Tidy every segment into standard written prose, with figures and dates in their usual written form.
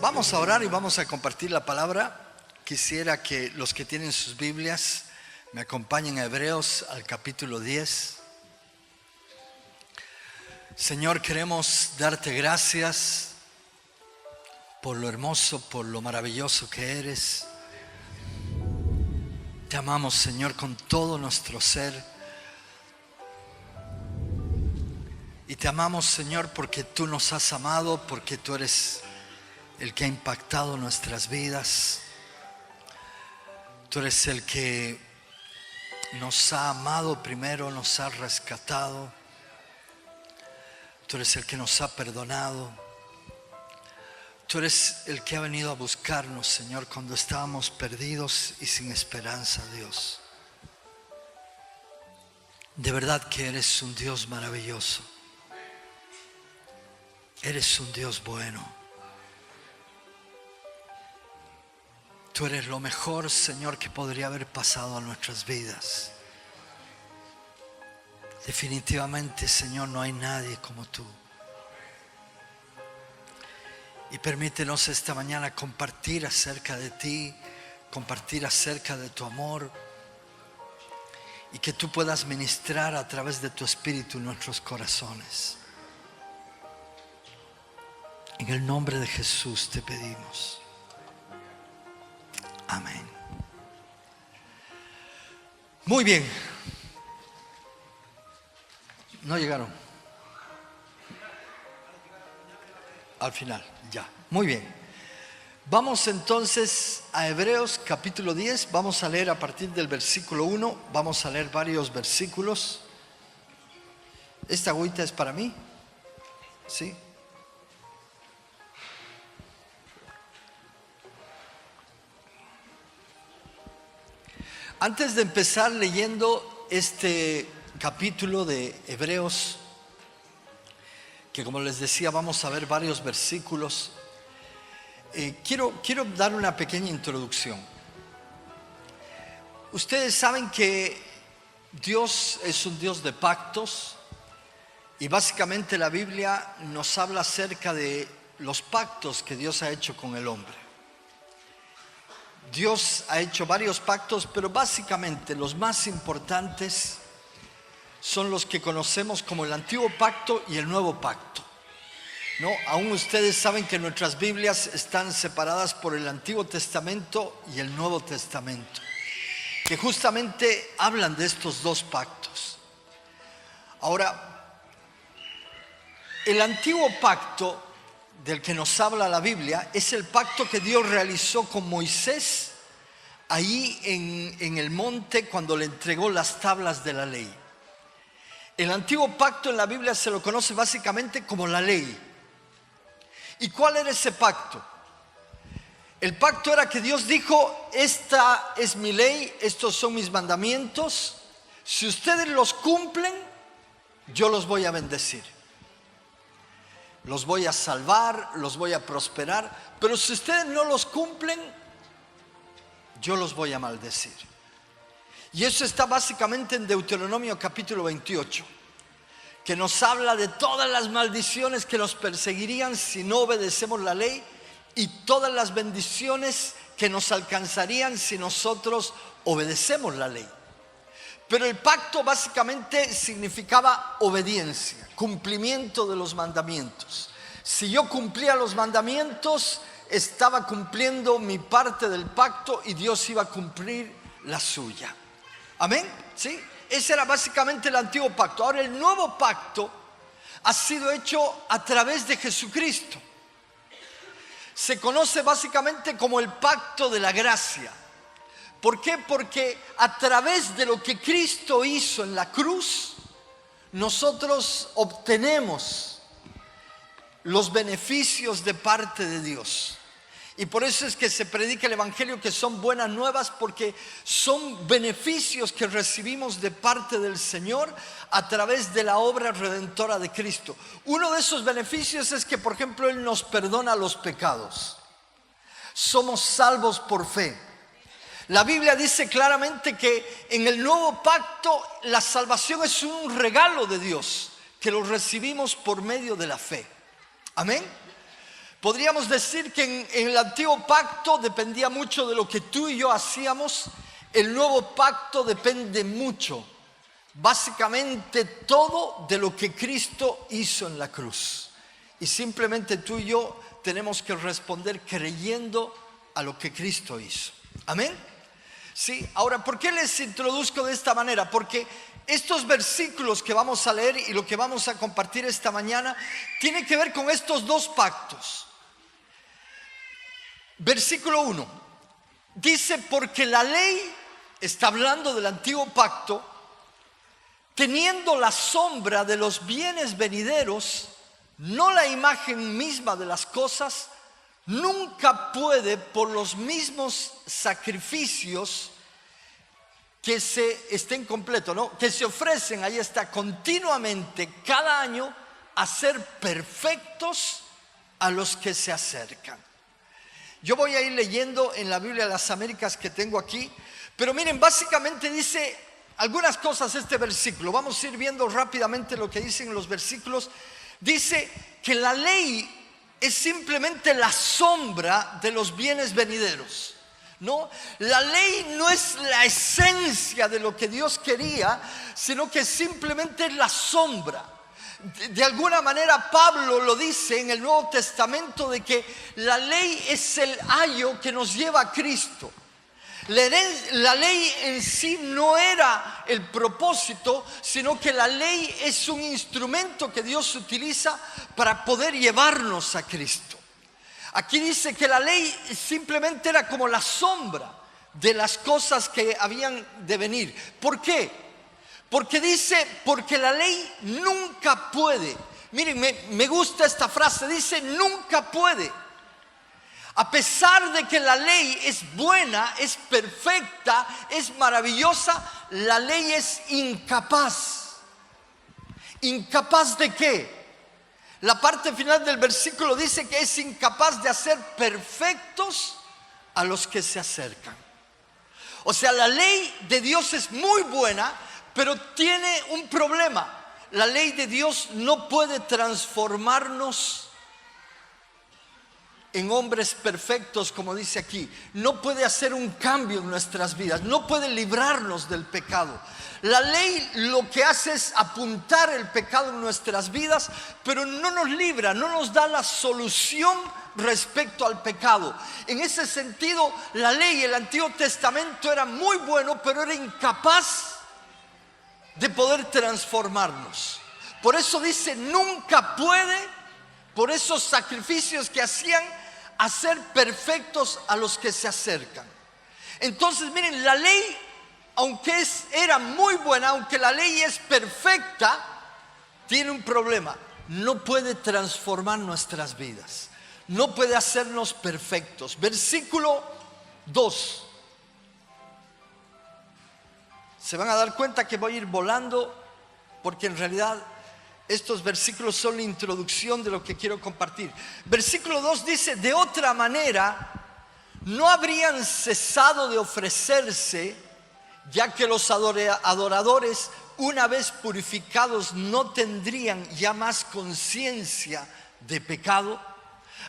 Vamos a orar y vamos a compartir la palabra. Quisiera que los que tienen sus Biblias me acompañen a Hebreos al capítulo 10. Señor, queremos darte gracias por lo hermoso, por lo maravilloso que eres. Te amamos, Señor, con todo nuestro ser. Y te amamos, Señor, porque tú nos has amado, porque tú eres el que ha impactado nuestras vidas. Tú eres el que nos ha amado primero, nos ha rescatado. Tú eres el que nos ha perdonado. Tú eres el que ha venido a buscarnos, Señor, cuando estábamos perdidos y sin esperanza, Dios. De verdad que eres un Dios maravilloso. Eres un Dios bueno. Tú eres lo mejor, Señor, que podría haber pasado a nuestras vidas. Definitivamente, Señor, no hay nadie como tú. Y permítenos esta mañana compartir acerca de ti, compartir acerca de tu amor, y que tú puedas ministrar a través de tu Espíritu en nuestros corazones. En el nombre de Jesús te pedimos. Amén. Muy bien. No llegaron. Al final, ya. Muy bien. Vamos entonces a Hebreos capítulo 10. Vamos a leer a partir del versículo 1. Vamos a leer varios versículos. ¿Esta agüita es para mí? ¿Sí? Antes de empezar leyendo este capítulo de Hebreos, que como les decía vamos a ver varios versículos, quiero dar una pequeña introducción. Ustedes saben que Dios es un Dios de pactos y básicamente la Biblia nos habla acerca de los pactos que Dios ha hecho con el hombre. Dios ha hecho varios pactos, pero básicamente los más importantes son los que conocemos como el Antiguo Pacto y el Nuevo Pacto, ¿no? Aún ustedes saben que nuestras Biblias están separadas por el Antiguo Testamento y el Nuevo Testamento, que justamente hablan de estos dos pactos. Ahora, el Antiguo Pacto del que nos habla la Biblia es el pacto que Dios realizó con Moisés ahí en el monte cuando le entregó las tablas de la ley. El Antiguo Pacto en la Biblia se lo conoce básicamente como la ley. ¿Y cuál era ese pacto? El pacto era que Dios dijo: esta es mi ley, estos son mis mandamientos, si ustedes los cumplen, yo los voy a bendecir. Los voy a salvar, los voy a prosperar, pero si ustedes no los cumplen, yo los voy a maldecir. Y eso está básicamente en Deuteronomio capítulo 28, que nos habla de todas las maldiciones que nos perseguirían si no obedecemos la ley y todas las bendiciones que nos alcanzarían si nosotros obedecemos la ley. Pero el pacto básicamente significaba obediencia, cumplimiento de los mandamientos. Si yo cumplía los mandamientos, estaba cumpliendo mi parte del pacto y Dios iba a cumplir la suya. ¿Amén? ¿Sí? Ese era básicamente el Antiguo Pacto. Ahora el Nuevo Pacto ha sido hecho a través de Jesucristo. Se conoce básicamente como el pacto de la gracia. ¿Por qué? Porque a través de lo que Cristo hizo en la cruz, nosotros obtenemos los beneficios de parte de Dios. Y por eso es que se predica el Evangelio, que son buenas nuevas, porque son beneficios que recibimos de parte del Señor a través de la obra redentora de Cristo. Uno de esos beneficios es que, por ejemplo, Él nos perdona los pecados. Somos salvos por fe. La Biblia dice claramente que en el nuevo pacto la salvación es un regalo de Dios, que lo recibimos por medio de la fe. Amén. Podríamos decir que en el antiguo pacto dependía mucho de lo que tú y yo hacíamos. El nuevo pacto depende mucho, básicamente todo, de lo que Cristo hizo en la cruz. Y simplemente tú y yo tenemos que responder creyendo a lo que Cristo hizo. Amén. Sí, ahora, ¿por qué les introduzco de esta manera? Porque estos versículos que vamos a leer y lo que vamos a compartir esta mañana tiene que ver con estos dos pactos. Versículo 1 dice: porque la ley, está hablando del antiguo pacto, teniendo la sombra de los bienes venideros, no la imagen misma de las cosas, nunca puede, por los mismos sacrificios que se estén completos, ¿no?, que se ofrecen, ahí está, continuamente, cada año, hacer perfectos a los que se acercan. Yo voy a ir leyendo en la Biblia de las Américas que tengo aquí, pero miren, básicamente dice algunas cosas este versículo. Vamos a ir viendo rápidamente lo que dicen los versículos. Dice que la ley es simplemente la sombra de los bienes venideros, ¿no? La ley no es la esencia de lo que Dios quería, sino que simplemente es la sombra. De alguna manera Pablo lo dice en el Nuevo Testamento, de que la ley es el ayo que nos lleva a Cristo. La ley en sí no era el propósito, sino que la ley es un instrumento que Dios utiliza para poder llevarnos a Cristo. Aquí dice que la ley simplemente era como la sombra de las cosas que habían de venir. ¿Por qué? Porque dice, porque la ley nunca puede. Miren, me gusta esta frase, dice nunca puede. A pesar de que la ley es buena, es perfecta, es maravillosa, la ley es incapaz. ¿Incapaz de qué? La parte final del versículo dice que es incapaz de hacer perfectos a los que se acercan. O sea, la ley de Dios es muy buena, pero tiene un problema. La ley de Dios no puede transformarnos en hombres perfectos, como dice aquí. No puede hacer un cambio en nuestras vidas, no puede librarnos del pecado. La ley lo que hace es apuntar el pecado en nuestras vidas, pero no nos libra, no nos da la solución respecto al pecado. En ese sentido, la ley, el Antiguo Testamento era muy bueno, pero era incapaz de poder transformarnos. Por eso dice nunca puede, por esos sacrificios que hacían, hacer perfectos a los que se acercan. Entonces miren, la ley, aunque era muy buena, aunque la ley es perfecta, tiene un problema: no puede transformar nuestras vidas, no puede hacernos perfectos. Versículo 2. Se van a dar cuenta que voy a ir volando, porque en realidad estos versículos son la introducción de lo que quiero compartir. Versículo 2 dice: de otra manera no habrían cesado de ofrecerse, ya que los adoradores, una vez purificados, no tendrían ya más conciencia de pecado.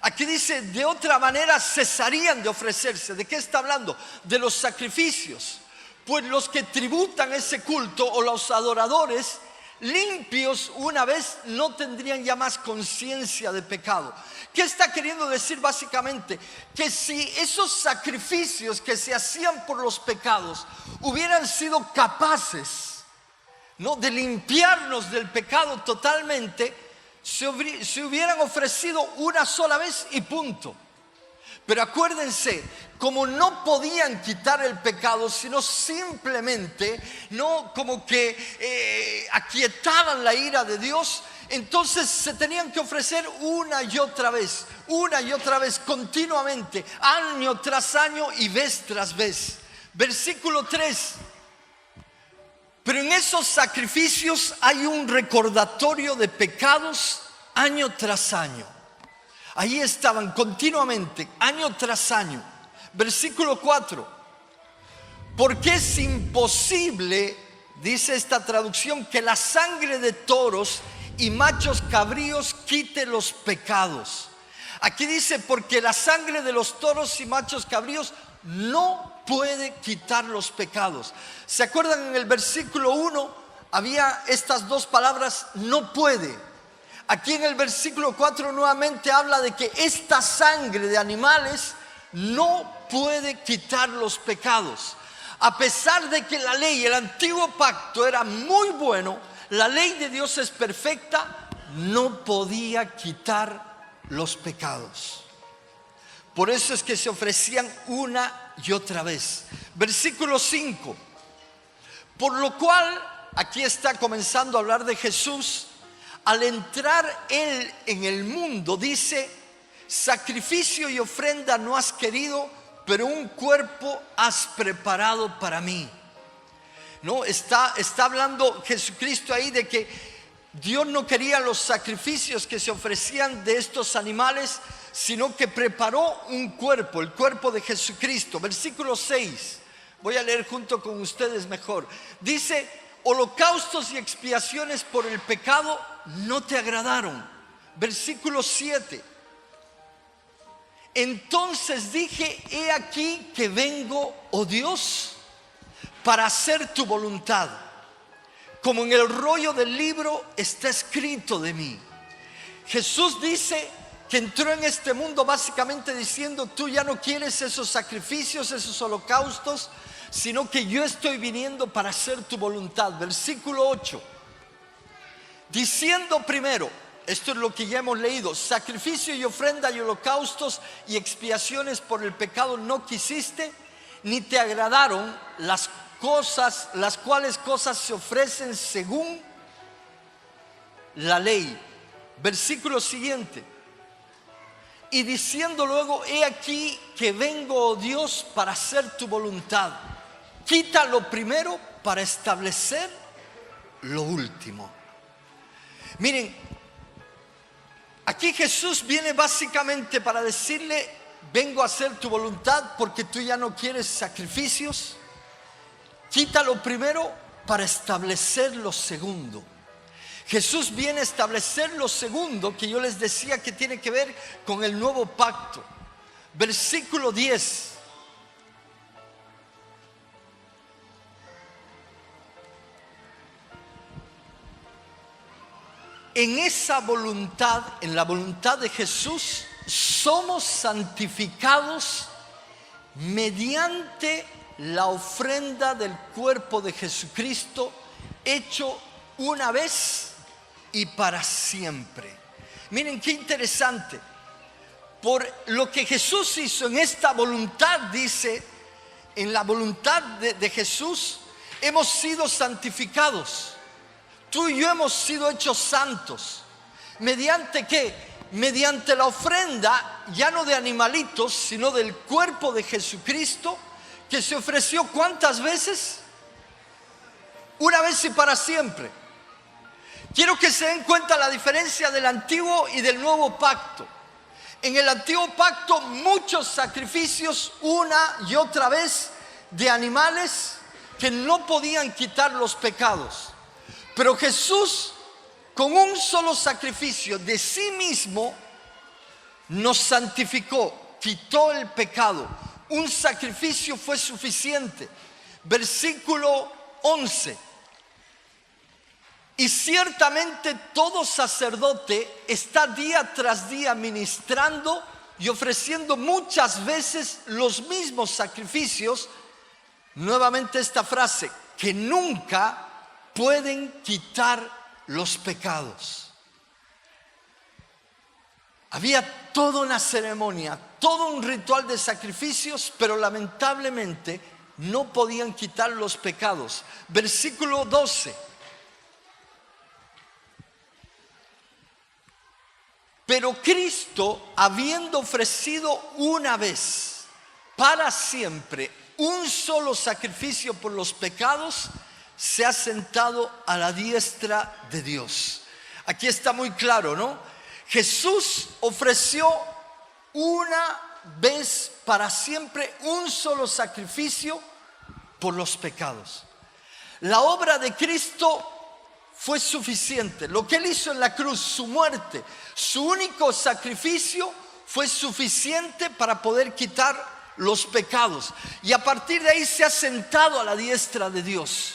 Aquí dice: de otra manera cesarían de ofrecerse. ¿De qué está hablando? De los sacrificios. Pues los que tributan ese culto, o los adoradores limpios, una vez, no tendrían ya más conciencia de pecado. ¿Qué está queriendo decir básicamente? Que si esos sacrificios que se hacían por los pecados hubieran sido capaces, ¿no?, de limpiarnos del pecado totalmente, se hubieran ofrecido una sola vez y punto. Pero acuérdense, como no podían quitar el pecado, sino simplemente, no, como que aquietaban la ira de Dios, entonces se tenían que ofrecer una y otra vez, continuamente, año tras año y vez tras vez. Versículo 3. Pero en esos sacrificios hay un recordatorio de pecados año tras año. Ahí estaban continuamente, año tras año. Versículo 4. Porque es imposible, dice esta traducción, que la sangre de toros y machos cabríos quite los pecados. Aquí dice, porque la sangre de los toros y machos cabríos no puede quitar los pecados. ¿Se acuerdan? En el versículo 1 había estas dos palabras, no puede. Aquí en el versículo 4 nuevamente habla de que esta sangre de animales no puede quitar los pecados. A pesar de que la ley, el antiguo pacto era muy bueno, la ley de Dios es perfecta, no podía quitar los pecados. Por eso es que se ofrecían una y otra vez. Versículo 5. Por lo cual, aquí está comenzando a hablar de Jesús. Al entrar Él en el mundo, dice, sacrificio y ofrenda no has querido, pero un cuerpo has preparado para mí. No, está hablando Jesucristo ahí de que Dios no quería los sacrificios que se ofrecían de estos animales, sino que preparó un cuerpo, el cuerpo de Jesucristo. Versículo 6, voy a leer junto con ustedes mejor. Dice, holocaustos y expiaciones por el pecado no te agradaron. Versículo 7. Entonces dije, he aquí que vengo, oh Dios, para hacer tu voluntad. Como en el rollo del libro está escrito de mí. Jesús dice que entró en este mundo básicamente diciendo, tú ya no quieres esos sacrificios, esos holocaustos, sino que yo estoy viniendo para hacer tu voluntad. Versículo 8. Diciendo primero, esto es lo que ya hemos leído, sacrificio y ofrenda y holocaustos y expiaciones por el pecado no quisiste, ni te agradaron las cosas, las cuales cosas se ofrecen según la ley. Versículo siguiente. Y diciendo luego, he aquí que vengo, oh Dios, para hacer tu voluntad. Quita lo primero para establecer lo último. Miren, aquí Jesús viene básicamente para decirle, vengo a hacer tu voluntad porque tú ya no quieres sacrificios. Quita lo primero para establecer lo segundo. Jesús viene a establecer lo segundo que yo les decía que tiene que ver con el nuevo pacto. Versículo 10. En esa voluntad, en la voluntad de Jesús, somos santificados mediante la ofrenda del cuerpo de Jesucristo, hecho una vez y para siempre. Miren qué interesante. Por lo que Jesús hizo en esta voluntad, dice, en la voluntad de Jesús, hemos sido santificados. Tú y yo hemos sido hechos santos. ¿Mediante qué? Mediante la ofrenda, ya no de animalitos, sino del cuerpo de Jesucristo, que se ofreció ¿cuántas veces? Una vez y para siempre. Quiero que se den cuenta la diferencia del antiguo y del nuevo pacto. En el antiguo pacto, muchos sacrificios, una y otra vez, de animales que no podían quitar los pecados. Pero Jesús, con un solo sacrificio de sí mismo, nos santificó, quitó el pecado. Un sacrificio fue suficiente. Versículo 11. Y ciertamente todo sacerdote está día tras día ministrando y ofreciendo muchas veces los mismos sacrificios. Nuevamente esta frase, que nunca pueden quitar los pecados. Había toda una ceremonia, todo un ritual de sacrificios, pero lamentablemente no podían quitar los pecados. Versículo 12. Pero Cristo, habiendo ofrecido una vez para siempre un solo sacrificio por los pecados, se ha sentado a la diestra de Dios. Aquí está muy claro, ¿no? Jesús ofreció una vez para siempre un solo sacrificio por los pecados. La obra de Cristo fue suficiente. Lo que Él hizo en la cruz, su muerte, su único sacrificio fue suficiente para poder quitar los pecados. Y a partir de ahí se ha sentado a la diestra de Dios.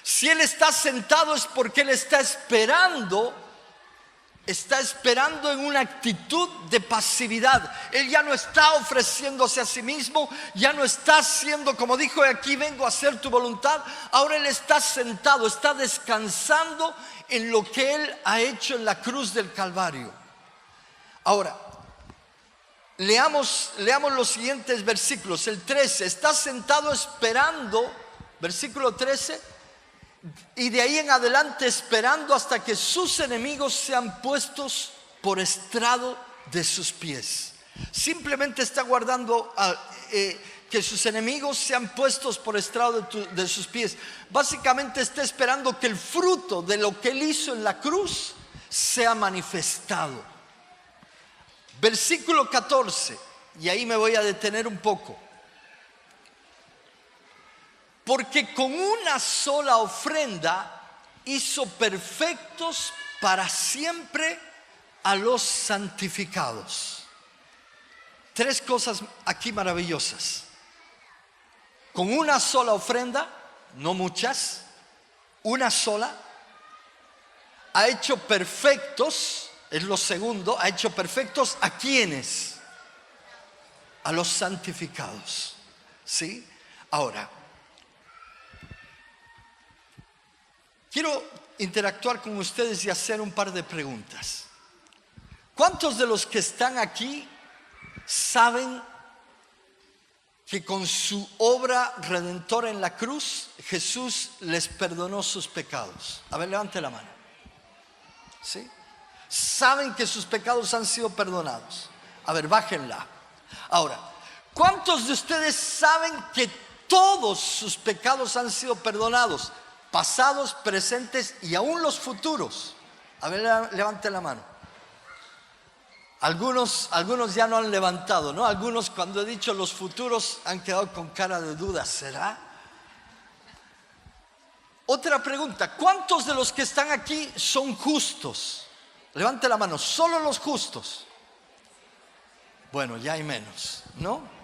Si Él está sentado es porque Él está esperando en una actitud de pasividad. Él ya no está ofreciéndose a sí mismo, ya no está haciendo como dijo: aquí vengo a hacer tu voluntad. Ahora Él está sentado, está descansando en lo que Él ha hecho en la cruz del Calvario. Ahora, leamos los siguientes versículos. El 13, está sentado esperando, versículo 13, y de ahí en adelante esperando hasta que sus enemigos sean puestos por estrado de sus pies. Simplemente está guardando que sus enemigos sean puestos por estrado de sus pies. Básicamente está esperando que el fruto de lo que Él hizo en la cruz sea manifestado. Versículo 14, y ahí me voy a detener un poco. Porque con una sola ofrenda hizo perfectos para siempre a los santificados. Tres cosas aquí maravillosas. Con una sola ofrenda, no muchas, una sola, ha hecho perfectos, es lo segundo, ha hecho perfectos ¿a quiénes? A los santificados. ¿Sí? Ahora, quiero interactuar con ustedes y hacer un par de preguntas. ¿Cuántos de los que están aquí saben que con su obra redentora en la cruz Jesús les perdonó sus pecados? A ver, levante la mano. ¿Sí? Saben que sus pecados han sido perdonados. A ver, bájenla. Ahora, ¿cuántos de ustedes saben que todos sus pecados han sido perdonados? Pasados, presentes y aún los futuros. A ver, levante la mano. Algunos ya no han levantado, ¿no? Algunos, cuando he dicho los futuros, han quedado con cara de duda. ¿Será? Otra pregunta: ¿cuántos de los que están aquí son justos? Levante la mano. ¿Solo los justos? Bueno, ya hay menos, ¿no?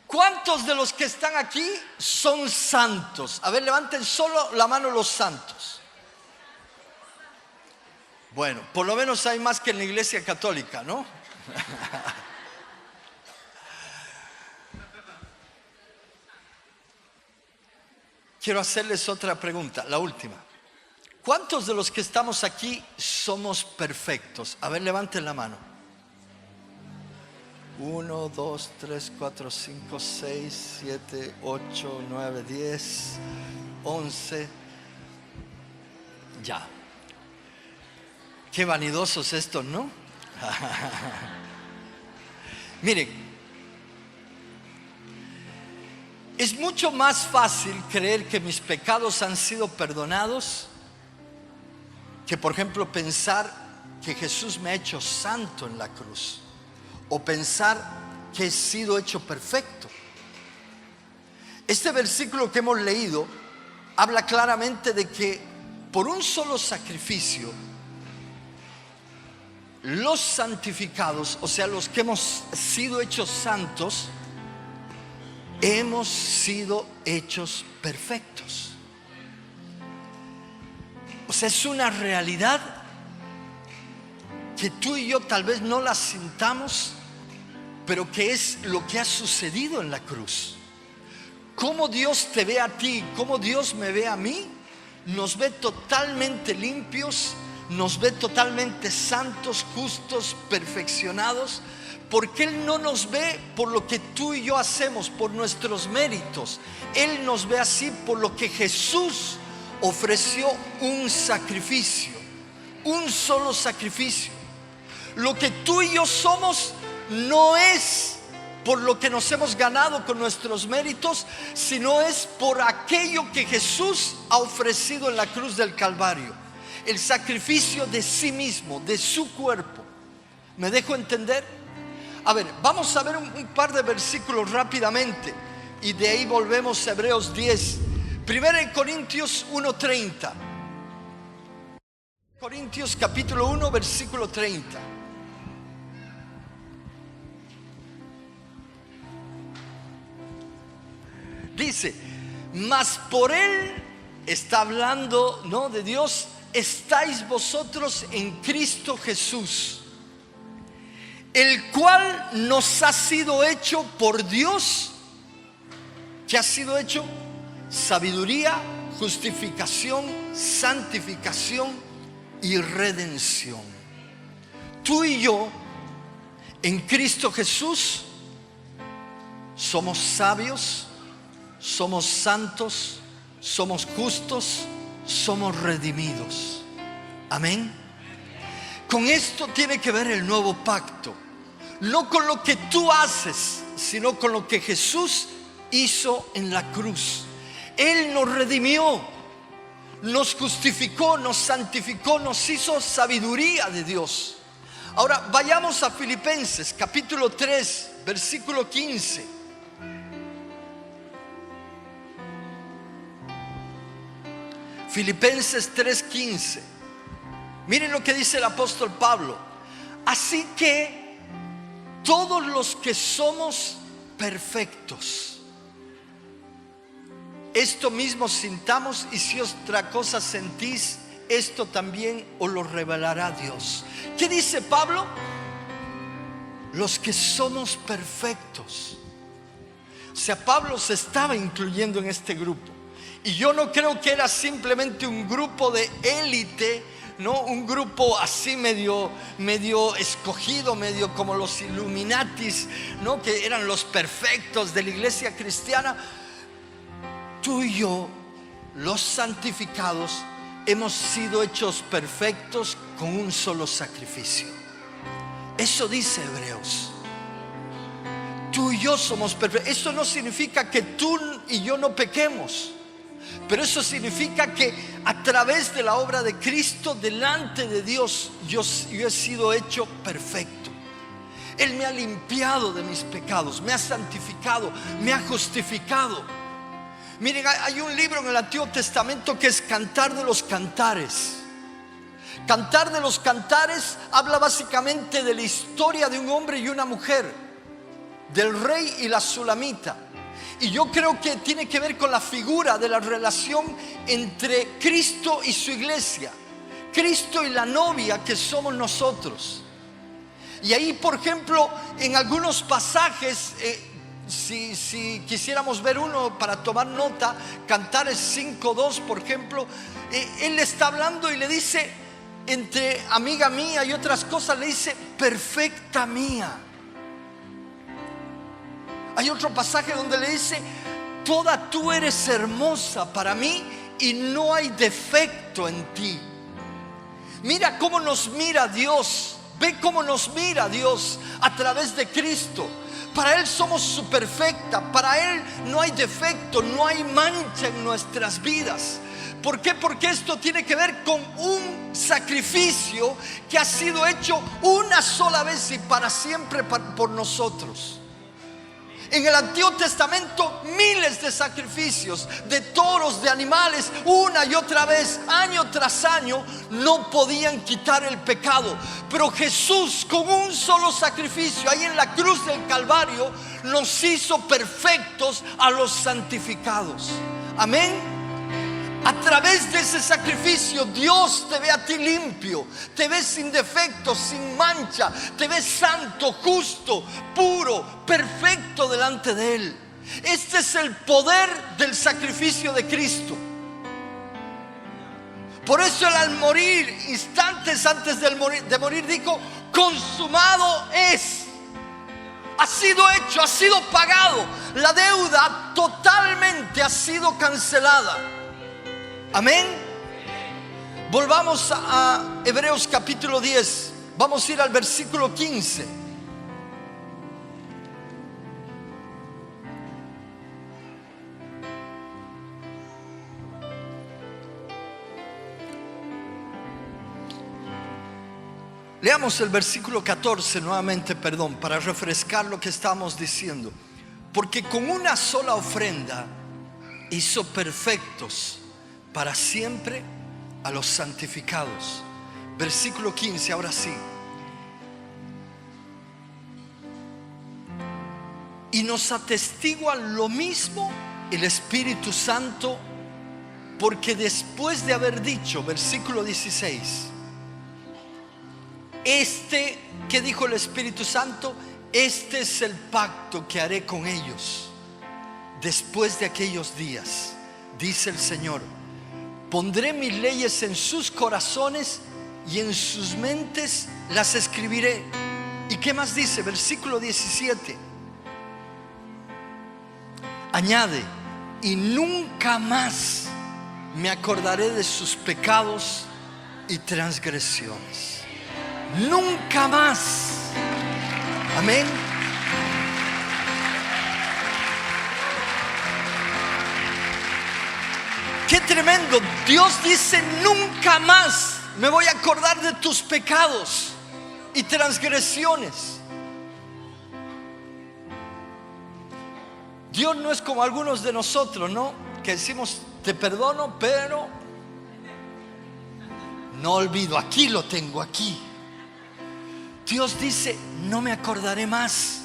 ¿Cuántos de los que están aquí son santos? A ver, levanten solo la mano los santos. Bueno, por lo menos hay más que en la iglesia católica, ¿no? Quiero hacerles otra pregunta, la última. ¿Cuántos de los que estamos aquí somos perfectos? A ver, levanten la mano. 1, 2, 3, 4, 5, 6, 7, 8, 9, 10, 11. Ya. Qué vanidosos estos, ¿no? Miren, es mucho más fácil creer que mis pecados han sido perdonados que, por ejemplo, pensar que Jesús me ha hecho santo en la cruz. O pensar que he sido hecho perfecto. Este versículo que hemos leído habla claramente de que por un solo sacrificio los santificados, o sea, los que hemos sido hechos santos, hemos sido hechos perfectos. O sea, es una realidad que tú y yo tal vez no la sintamos, pero que es lo que ha sucedido en la cruz. Cómo Dios te ve a ti, cómo Dios me ve a mí, nos ve totalmente limpios, nos ve totalmente santos, justos, perfeccionados, porque Él no nos ve por lo que tú y yo hacemos, por nuestros méritos. Él nos ve así por lo que Jesús ofreció, un sacrificio, un solo sacrificio. Lo que tú y yo somos no es por lo que nos hemos ganado con nuestros méritos, sino es por aquello que Jesús ha ofrecido en la cruz del Calvario. El sacrificio de sí mismo, de su cuerpo. ¿Me dejo entender? A ver, vamos a ver un par de versículos rápidamente y de ahí volvemos a Hebreos 10. Primero en Corintios 1:30. Corintios capítulo 1 versículo 30. Dice, mas por Él, está hablando, ¿no?, de Dios, estáis vosotros en Cristo Jesús, el cual nos ha sido hecho por Dios. ¿Qué ha sido hecho? Sabiduría, justificación, santificación y redención. Tú y yo, en Cristo Jesús, somos sabios, somos santos, somos justos, somos redimidos. Amén. Con esto tiene que ver el nuevo pacto, no con lo que tú haces, sino con lo que Jesús hizo en la cruz. Él nos redimió, nos justificó, nos santificó, nos hizo sabiduría de Dios. Ahora vayamos a Filipenses capítulo 3, versículo 15. Filipenses 3:15. Miren lo que dice el apóstol Pablo. Así que todos los que somos perfectos, esto mismo sintamos, y si otra cosa sentís, esto también os lo revelará Dios. ¿Qué dice Pablo? Los que somos perfectos. O sea, Pablo se estaba incluyendo en este grupo. Y yo no creo que era simplemente un grupo de élite, ¿no? Un grupo así medio escogido, medio como los Illuminatis, ¿no?, que eran los perfectos de la iglesia cristiana. Tú y yo, los santificados, hemos sido hechos perfectos con un solo sacrificio. Eso dice Hebreos. Tú y yo somos perfectos. Eso no significa que tú y yo no pequemos, pero eso significa que a través de la obra de Cristo delante de Dios, yo he sido hecho perfecto. Él me ha limpiado de mis pecados, me ha santificado, me ha justificado. Miren, hay un libro en el Antiguo Testamento que es Cantar de los Cantares. Cantar de los Cantares habla básicamente de la historia de un hombre y una mujer, del rey y la sulamita. Y yo creo que tiene que ver con la figura de la relación entre Cristo y su iglesia, Cristo y la novia que somos nosotros. Y ahí, por ejemplo, en algunos pasajes, si quisiéramos ver uno para tomar nota, Cantares 5:2, por ejemplo, él le está hablando y le dice, entre amiga mía y otras cosas, le dice perfecta mía. Hay otro pasaje donde le dice, toda tú eres hermosa para mí y no hay defecto en ti. Mira cómo nos mira Dios. Ve cómo nos mira Dios a través de Cristo. Para Él somos perfecta. Para Él no hay defecto, no hay mancha en nuestras vidas. ¿Por qué? Porque esto tiene que ver con un sacrificio que ha sido hecho una sola vez y para siempre por nosotros. En el Antiguo Testamento, miles de sacrificios de toros, de animales, una y otra vez, año tras año, no podían quitar el pecado. Pero Jesús, con un solo sacrificio, ahí en la cruz del Calvario, nos hizo perfectos a los santificados. Amén. A través de ese sacrificio, Dios te ve a ti limpio, te ve sin defecto, sin mancha, te ve santo, justo, puro, perfecto delante de Él. Este es el poder del sacrificio de Cristo. Por eso Él, al morir, instantes antes de morir, dijo, consumado es. Ha sido hecho, ha sido pagado. La deuda totalmente ha sido cancelada. Amén. Volvamos a Hebreos capítulo 10. Vamos a ir al versículo 15. Leamos el versículo 14 nuevamente, perdón, para refrescar lo que estamos diciendo. Porque con una sola ofrenda hizo perfectos para siempre a los santificados. Versículo 15, ahora sí. Y nos atestiguan lo mismo el Espíritu Santo, porque después de haber dicho, versículo 16, ¿qué dijo el Espíritu Santo? Este es el pacto que haré con ellos después de aquellos días, dice el Señor. Pondré mis leyes en sus corazones y en sus mentes las escribiré. ¿Y qué más dice? Versículo 17. Añade, y nunca más me acordaré de sus pecados y transgresiones. Nunca más. Amén. Qué tremendo. Dios dice, nunca más me voy a acordar de tus pecados y transgresiones. Dios no es como algunos de nosotros, ¿no? Que decimos, te perdono, pero no olvido, aquí lo tengo, aquí. Dios dice, no me acordaré más.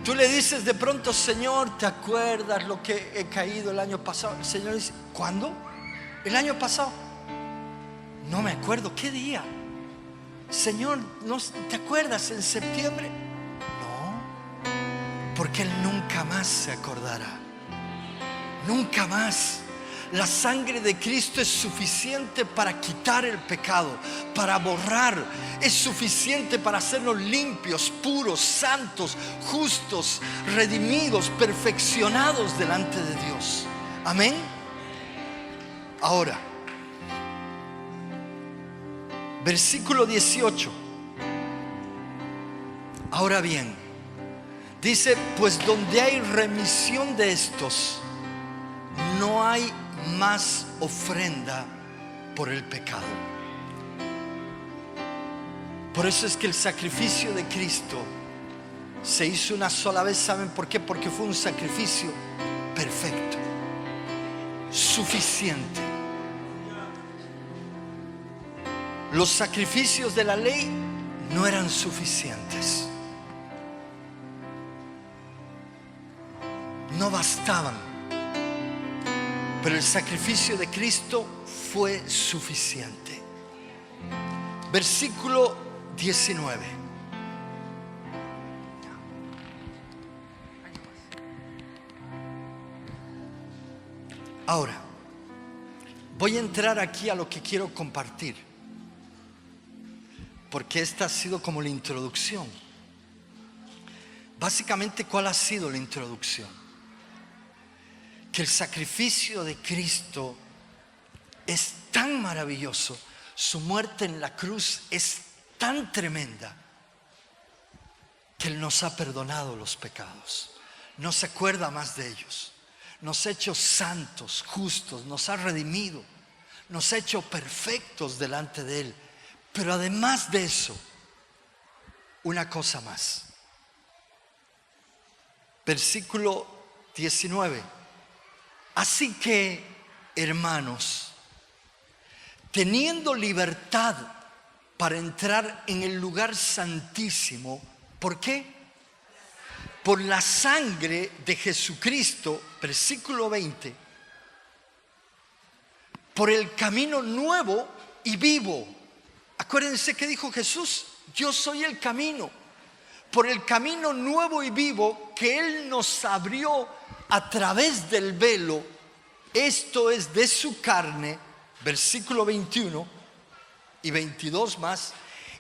Tú le dices de pronto, Señor, ¿te acuerdas lo que he caído el año pasado? El Señor dice, ¿cuándo? El año pasado. No me acuerdo, ¿qué día? Señor, ¿no te acuerdas en septiembre? No, porque Él nunca más se acordará. Nunca más. La sangre de Cristo es suficiente para quitar el pecado, para borrar. Es suficiente para hacernos limpios, puros, santos, justos, redimidos, perfeccionados delante de Dios. Amén. Ahora, versículo 18. Ahora bien, dice, pues donde hay remisión de estos, no hay más ofrenda por el pecado. Por eso es que el sacrificio de Cristo se hizo una sola vez. ¿Saben por qué? Porque fue un sacrificio perfecto, suficiente. Los sacrificios de la ley no eran suficientes, no bastaban. Pero el sacrificio de Cristo fue suficiente. Versículo 19. Ahora, voy a entrar aquí a lo que quiero compartir, porque esta ha sido como la introducción. Básicamente, ¿cuál ha sido la introducción? Que el sacrificio de Cristo es tan maravilloso, su muerte en la cruz es tan tremenda, que Él nos ha perdonado los pecados, no se acuerda más de ellos, nos ha hecho santos, justos, nos ha redimido, nos ha hecho perfectos delante de Él. Pero además de eso, una cosa más. Versículo 19. Así que, hermanos, teniendo libertad para entrar en el lugar santísimo, ¿por qué? Por la sangre de Jesucristo, versículo 20, por el camino nuevo y vivo. Acuérdense que dijo Jesús, yo soy el camino. Por el camino nuevo y vivo que Él nos abrió a través del velo, esto es de su carne, versículo 21 y 22 más,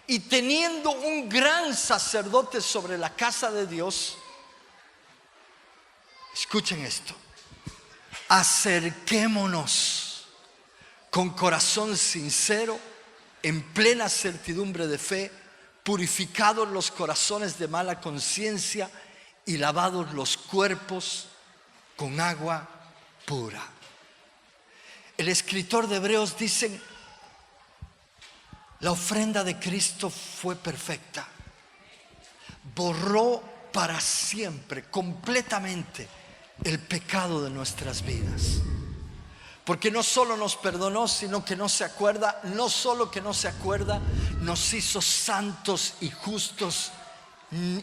y teniendo un gran sacerdote sobre la casa de Dios, escuchen esto, acerquémonos con corazón sincero, en plena certidumbre de fe, purificados los corazones de mala conciencia y lavados los cuerpos con agua pura. El escritor de Hebreos dice, la ofrenda de Cristo fue perfecta, borró para siempre, completamente, el pecado de nuestras vidas. Porque no solo nos perdonó, sino que no se acuerda, no solo que no se acuerda, nos hizo santos y justos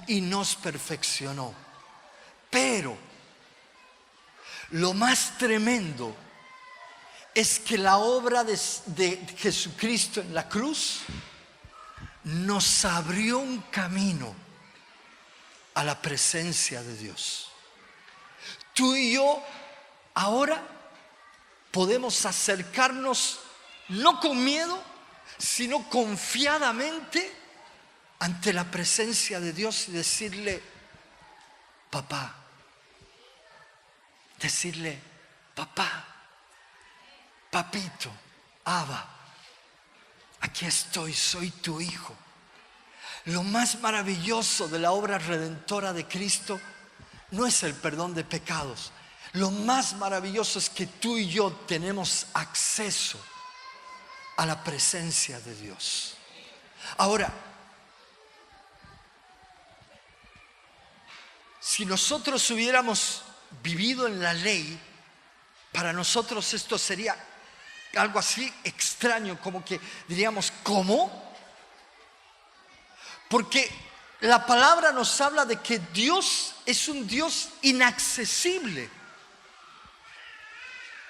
y nos perfeccionó. Pero Lo más tremendo es que la obra de Jesucristo en la cruz nos abrió un camino a la presencia de Dios. Tú y yo ahora podemos acercarnos no con miedo, sino confiadamente ante la presencia de Dios y decirle, papá. Decirle, papá, papito, Abba, aquí estoy, soy tu hijo. Lo más maravilloso de la obra redentora de Cristo no es el perdón de pecados. Lo más maravilloso es que tú y yo tenemos acceso a la presencia de Dios. Ahora, si nosotros hubiéramos vivido en la ley, para nosotros esto sería algo así extraño, como que diríamos, ¿cómo? Porque la palabra nos habla de que Dios es un Dios inaccesible.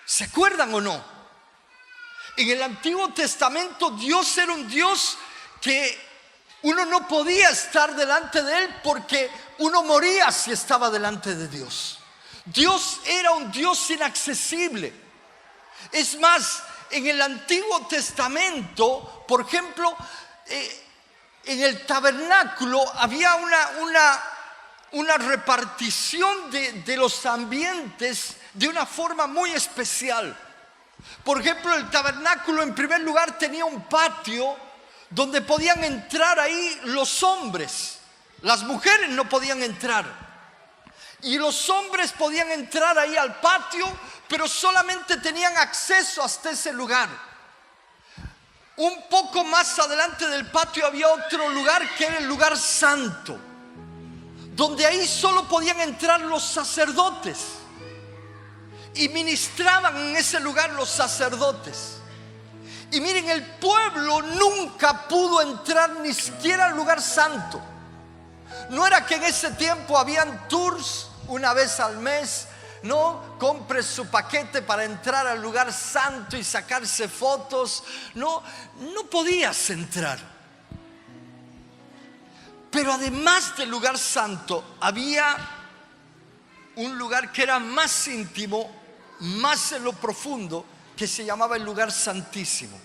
¿Se acuerdan o no? En el Antiguo Testamento Dios era un Dios que uno no podía estar delante de Él porque uno moría si estaba delante de Dios. Dios era un Dios inaccesible. Es más, en el Antiguo Testamento, por ejemplo, en el tabernáculo había una repartición de los ambientes de una forma muy especial. Por ejemplo, el tabernáculo en primer lugar tenía un patio donde podían entrar ahí los hombres. Las mujeres no podían entrar. Y los hombres podían entrar ahí al patio, pero solamente tenían acceso hasta ese lugar. Un poco más adelante del patio había otro lugar que era el lugar santo, donde ahí solo podían entrar los sacerdotes. Y ministraban en ese lugar los sacerdotes. Y miren, el pueblo nunca pudo entrar ni siquiera al lugar santo. No era que en ese tiempo habían tours una vez al mes, no, compre su paquete para entrar al lugar santo y sacarse fotos. No podías entrar. Pero además del lugar santo, había un lugar que era más íntimo, más en lo profundo, que se llamaba el lugar santísimo.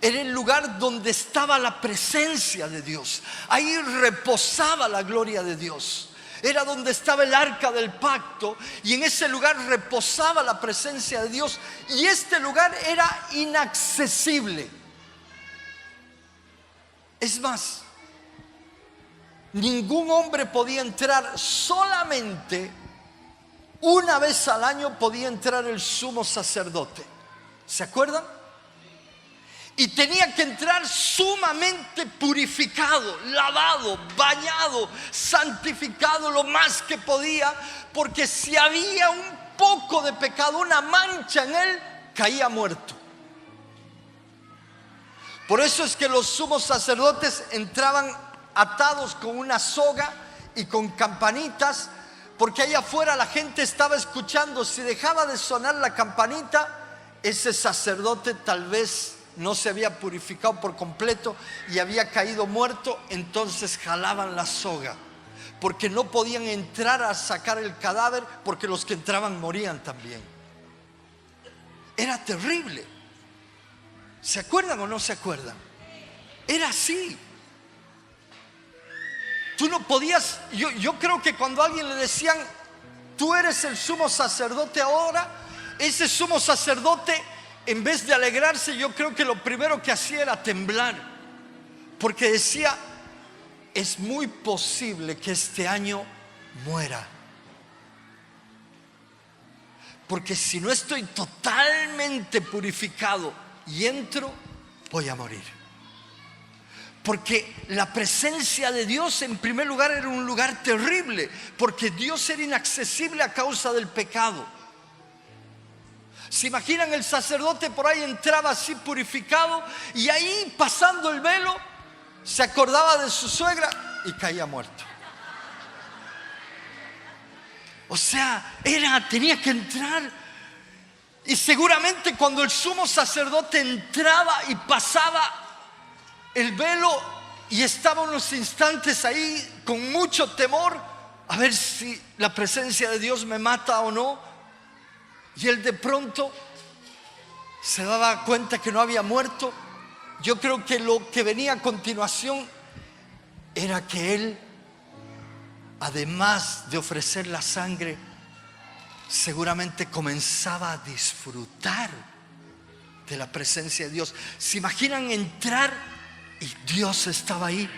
Era el lugar donde estaba la presencia de Dios. Ahí reposaba la gloria de Dios. Era donde estaba el arca del pacto, y en ese lugar reposaba la presencia de Dios. Y este lugar era inaccesible. Es más, ningún hombre podía entrar. Solamente una vez al año podía entrar el sumo sacerdote. ¿Se acuerdan? Y tenía que entrar sumamente purificado, lavado, bañado, santificado lo más que podía, porque si había un poco de pecado, una mancha en él, caía muerto. Por eso es que los sumos sacerdotes entraban atados con una soga y con campanitas, porque allá afuera la gente estaba escuchando. Si dejaba de sonar la campanita, ese sacerdote tal vez no se había purificado por completo y había caído muerto. Entonces jalaban la soga, porque no podían entrar a sacar el cadáver, porque los que entraban morían también. Era terrible. ¿Se acuerdan o no se acuerdan? Era así. Tú no podías. Yo creo que cuando a alguien le decían, tú eres el sumo sacerdote ahora, ese sumo sacerdote, en vez de alegrarse, yo creo que lo primero que hacía era temblar, porque decía, es muy posible que este año muera, porque si no estoy totalmente purificado y entro, voy a morir. Porque la presencia de Dios en primer lugar era un lugar terrible, porque Dios era inaccesible a causa del pecado. ¿Se imaginan? El sacerdote por ahí entraba así purificado, y ahí pasando el velo se acordaba de su suegra y caía muerto. O sea, tenía que entrar. Y seguramente cuando el sumo sacerdote entraba y pasaba el velo y estaba unos instantes ahí con mucho temor, a ver si la presencia de Dios me mata o no. Y él de pronto se daba cuenta que no había muerto. Yo creo que lo que venía a continuación era que él, además de ofrecer la sangre, seguramente comenzaba a disfrutar de la presencia de Dios. ¿Se imaginan entrar y Dios estaba ahí?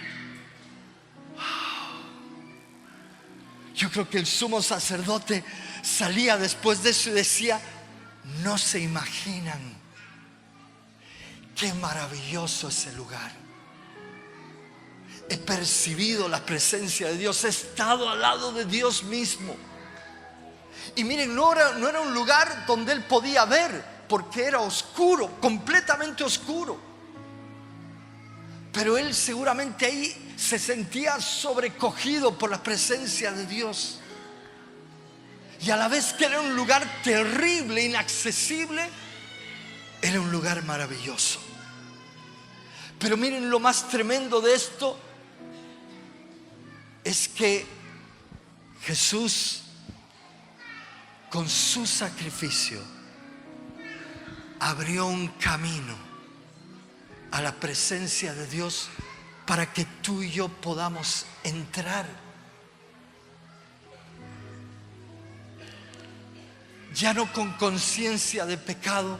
Yo creo que el sumo sacerdote salía después de eso y decía: no se imaginan qué maravilloso es el lugar. He percibido la presencia de Dios, he estado al lado de Dios mismo. Y miren, no era un lugar donde él podía ver, porque era oscuro, completamente oscuro. Pero él seguramente ahí se sentía sobrecogido por la presencia de Dios. Y a la vez que era un lugar terrible, inaccesible, era un lugar maravilloso. Pero miren, lo más tremendo de esto es que Jesús, con su sacrificio, abrió un camino a la presencia de Dios para que tú y yo podamos entrar. Ya no con conciencia de pecado,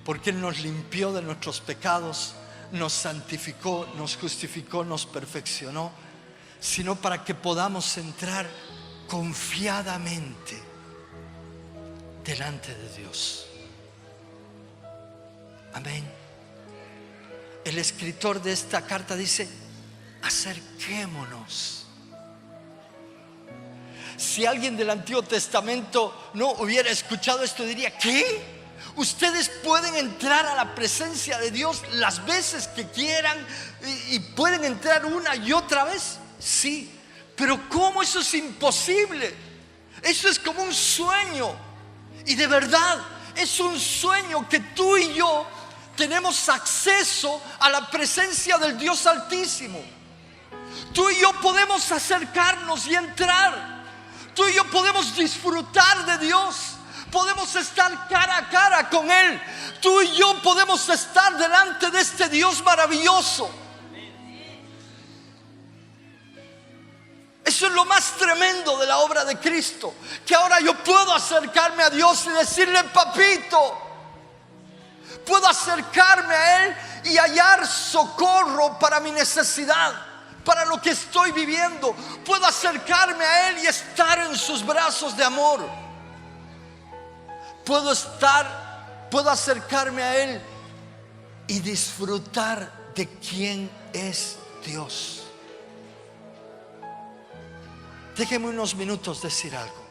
porque Él nos limpió de nuestros pecados, nos santificó, nos justificó, nos perfeccionó, sino para que podamos entrar confiadamente delante de Dios. Amén. El escritor de esta carta dice: acerquémonos. Si alguien del Antiguo Testamento no hubiera escuchado esto, diría: ¿qué? Ustedes pueden entrar a la presencia de Dios las veces que quieran y pueden entrar una y otra vez. Sí, pero ¿cómo? Eso es imposible. Eso es como un sueño. Y de verdad es un sueño que tú y yo tenemos acceso a la presencia del Dios Altísimo. Tú y yo podemos acercarnos y entrar. Tú y yo podemos disfrutar de Dios. Podemos estar cara a cara con Él. Tú y yo podemos estar delante de este Dios maravilloso. Eso es lo más tremendo de la obra de Cristo, que ahora yo puedo acercarme a Dios y decirle: papito. Puedo acercarme a Él y hallar socorro para mi necesidad, para lo que estoy viviendo. Puedo acercarme a Él y estar en sus brazos de amor. Puedo acercarme a Él y disfrutar de quién es Dios. Déjeme unos minutos decir algo.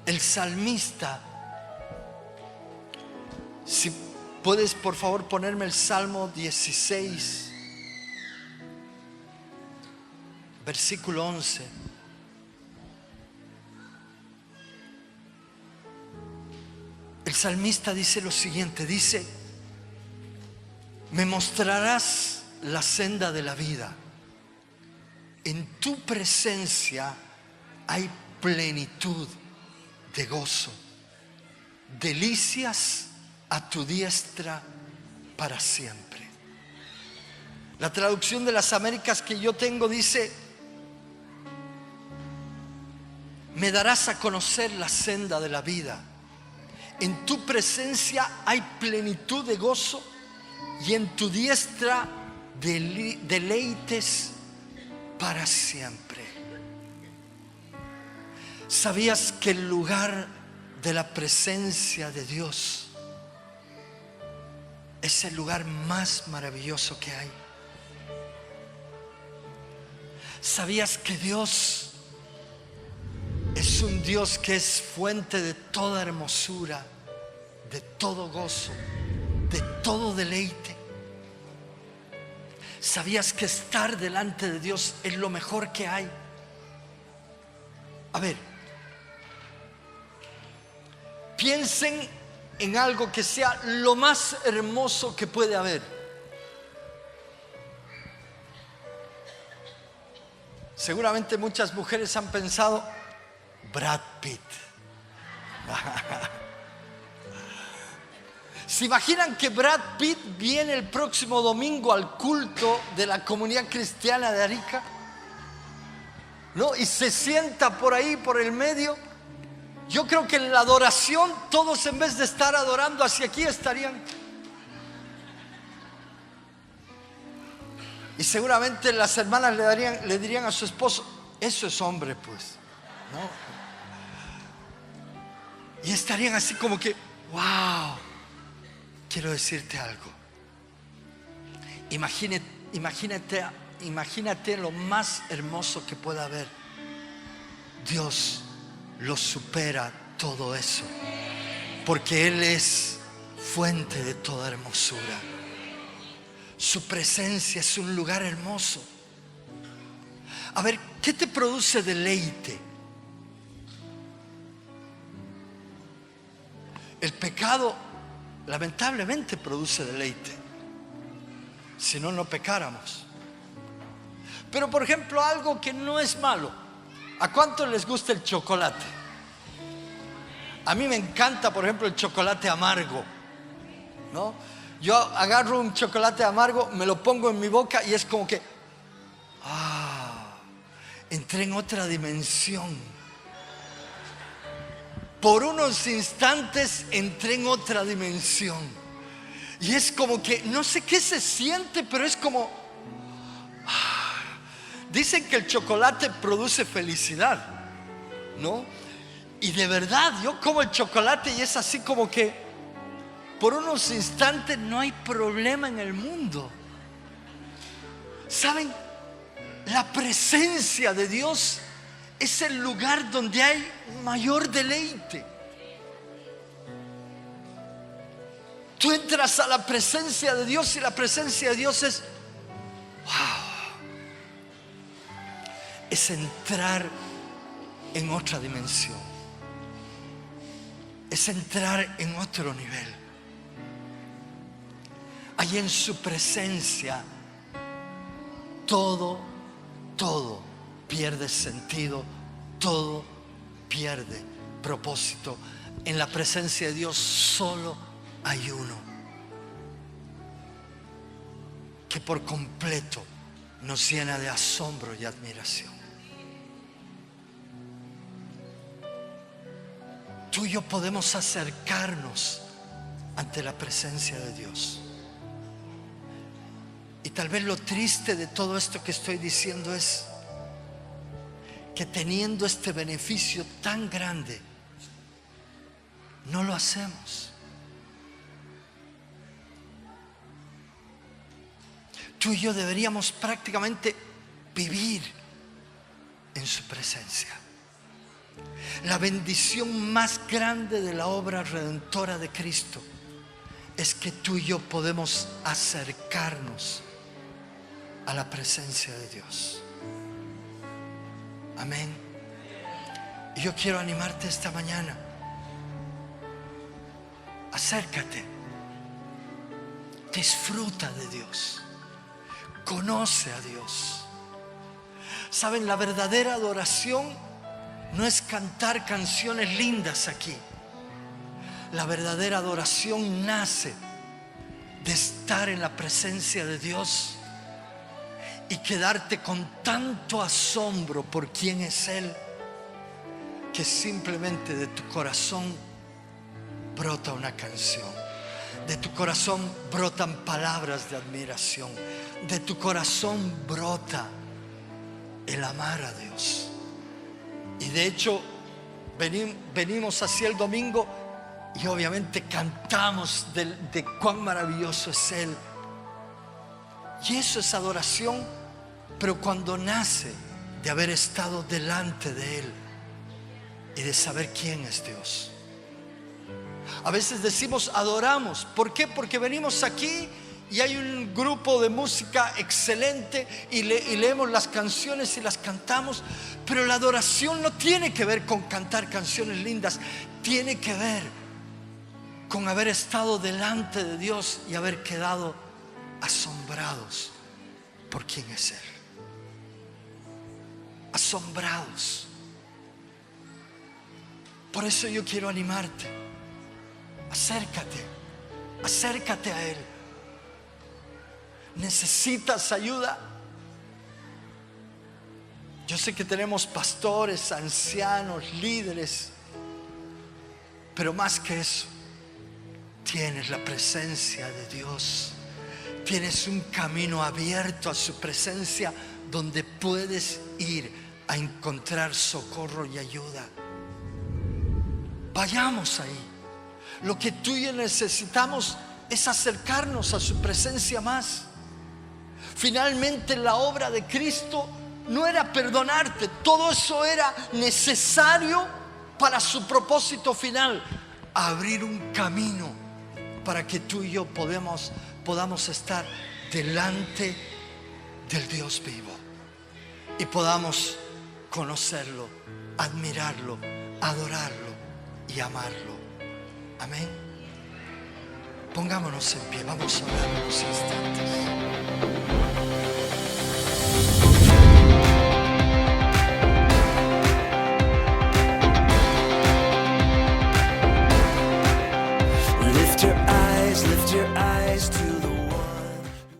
El salmista, si puedes por favor ponerme el Salmo 16, versículo 11. El salmista dice lo siguiente, dice: me mostrarás la senda de la vida. En tu presencia hay plenitud de gozo, delicias a tu diestra para siempre. La traducción de las Américas que yo tengo dice: me darás a conocer la senda de la vida. En tu presencia hay plenitud de gozo y en tu diestra deleites para siempre. ¿Sabías que el lugar de la presencia de Dios es el lugar más maravilloso que hay? ¿Sabías que Dios es un Dios que es fuente de toda hermosura, de todo gozo, de todo deleite? ¿Sabías que estar delante de Dios es lo mejor que hay? A ver, piensen en algo que sea lo más hermoso que puede haber. Seguramente muchas mujeres han pensado, Brad Pitt. ¿Se imaginan que Brad Pitt viene el próximo domingo al culto de la comunidad cristiana de Arica? ¿No? Y se sienta por ahí, por el medio. Yo creo que en la adoración todos, en vez de estar adorando hacia aquí, estarían. Y seguramente las hermanas le dirían a su esposo, eso es hombre, pues, ¿no? Y estarían así como que, wow. Quiero decirte algo. Imagínate lo más hermoso que pueda haber. Dios lo supera todo eso, porque Él es fuente de toda hermosura. Su presencia es un lugar hermoso. A ver, ¿qué te produce deleite? El pecado lamentablemente produce deleite. Si no, no pecáramos. Pero por ejemplo, algo que no es malo. ¿A cuántos les gusta el chocolate? A mí me encanta, por ejemplo, el chocolate amargo, ¿no? Yo agarro un chocolate amargo, me lo pongo en mi boca y es como que entré en otra dimensión. Por unos instantes entré en otra dimensión. Y es como que, no sé qué se siente, pero es como... Dicen que el chocolate produce felicidad, ¿no? Y de verdad, yo como el chocolate y es así como que por unos instantes no hay problema en el mundo. ¿Saben? La presencia de Dios es el lugar donde hay mayor deleite. Tú entras a la presencia de Dios y la presencia de Dios es es entrar en otra dimensión, es entrar en otro nivel. Allí en su presencia todo pierde sentido, todo pierde propósito. En la presencia de Dios solo hay uno que por completo nos llena de asombro y admiración. Tú y yo podemos acercarnos ante la presencia de Dios. Y tal vez lo triste de todo esto que estoy diciendo es que teniendo este beneficio tan grande, no lo hacemos. Tú y yo deberíamos prácticamente vivir en su presencia. La bendición más grande de la obra redentora de Cristo es que tú y yo podemos acercarnos a la presencia de Dios. Amén. Y yo quiero animarte esta mañana. Acércate. Disfruta de Dios. Conoce a Dios. Saben, la verdadera adoración no es cantar canciones lindas aquí. La verdadera adoración nace de estar en la presencia de Dios y quedarte con tanto asombro por quién es Él, que simplemente de tu corazón brota una canción. De tu corazón brotan palabras de admiración. De tu corazón brota el amar a Dios. Y de hecho venimos hacia el domingo y obviamente cantamos de cuán maravilloso es Él. Y eso es adoración, pero cuando nace de haber estado delante de Él y de saber quién es Dios. A veces decimos adoramos. ¿Por qué? Porque venimos aquí y hay un grupo de música excelente y leemos las canciones y las cantamos, pero la adoración no tiene que ver con cantar canciones lindas, tiene que ver con haber estado delante de Dios y haber quedado asombrados por quién es Él. Asombrados. Por eso yo quiero animarte. Acércate a Él. ¿Necesitas ayuda? Yo sé que tenemos pastores, ancianos, líderes, pero más que eso, tienes la presencia de Dios. Tienes un camino abierto a su presencia donde puedes ir a encontrar socorro y ayuda. Vayamos ahí. Lo que tú y yo necesitamos es acercarnos a su presencia más. Finalmente la obra de Cristo no era perdonarte, todo eso era necesario para su propósito final, abrir un camino para que tú y yo podamos estar delante del Dios vivo y podamos conocerlo, admirarlo, adorarlo y amarlo. Amén. Pongámonos en pie, vamos a orar unos instantes.